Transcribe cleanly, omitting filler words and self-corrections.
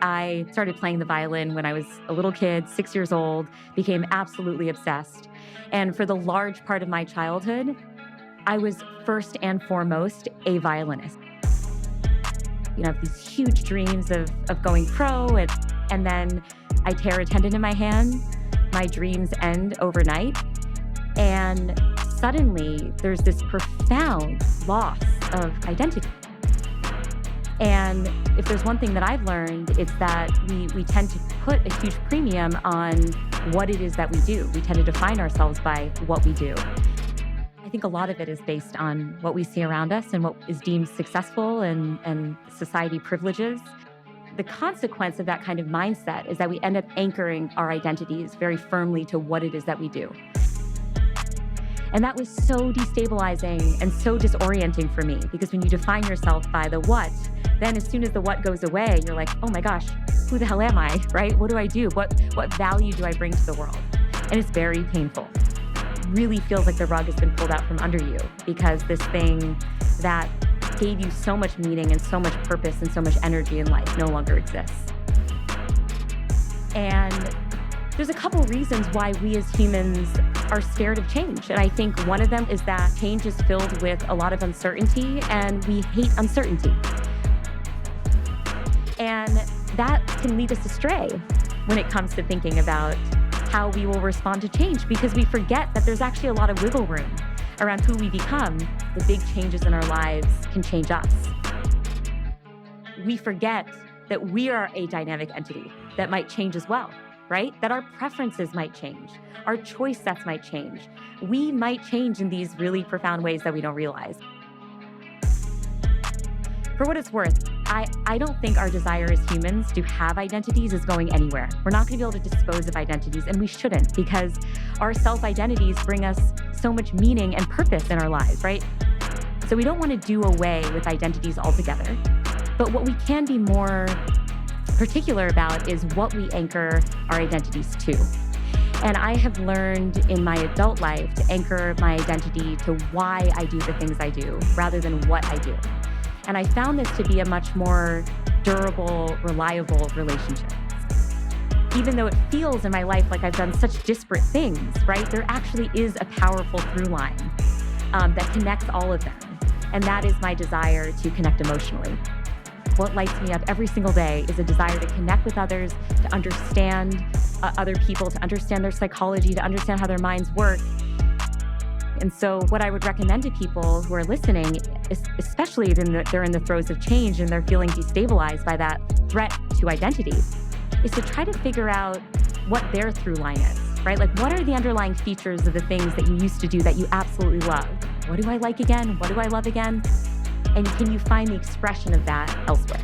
I started playing the violin when I was a little kid, 6 years old, became absolutely obsessed. And for the large part of my childhood, I was first and foremost a violinist. I have these huge dreams of going pro, and then I tear a tendon in my hand. My dreams end overnight. And suddenly there's this profound loss of identity. And if there's one thing that I've learned, it's that we tend to put a huge premium on what it is that we do. We tend to define ourselves by what we do. I think a lot of it is based on what we see around us and what is deemed successful and society privileges. The consequence of that kind of mindset is that we end up anchoring our identities very firmly to what it is that we do. And that was so destabilizing and so disorienting for me, because when you define yourself by the what, then as soon as the what goes away, you're like, oh my gosh, who the hell am I, right? What do I do? What value do I bring to the world? And it's very painful. Really feels like the rug has been pulled out from under you, because this thing that gave you so much meaning and so much purpose and so much energy in life no longer exists. And there's a couple reasons why we as humans are scared of change. And I think one of them is that change is filled with a lot of uncertainty, and we hate uncertainty. And that can lead us astray when it comes to thinking about how we will respond to change, because we forget that there's actually a lot of wiggle room around who we become. The big changes in our lives can change us. We forget that we are a dynamic entity that might change as well, right? That our preferences might change. Our choice sets might change. We might change in these really profound ways that we don't realize. For what it's worth, I don't think our desire as humans to have identities is going anywhere. We're not going to be able to dispose of identities, and we shouldn't, because our self-identities bring us so much meaning and purpose in our lives, right? So we don't want to do away with identities altogether. But what we can be more particular about is what we anchor our identities to. And I have learned in my adult life to anchor my identity to why I do the things I do rather than what I do. And I found this to be a much more durable, reliable relationship. Even though it feels in my life like I've done such disparate things, right? There actually is a powerful through line that connects all of them. And that is my desire to connect emotionally. What lights me up every single day is a desire to connect with others, to understand other people, to understand their psychology, to understand how their minds work. And so what I would recommend to people who are listening, especially when they're in the throes of change and they're feeling destabilized by that threat to identity, is to try to figure out what their through line is, right? Like, what are the underlying features of the things that you used to do that you absolutely love? What do I like again? What do I love again? And can you find the expression of that elsewhere?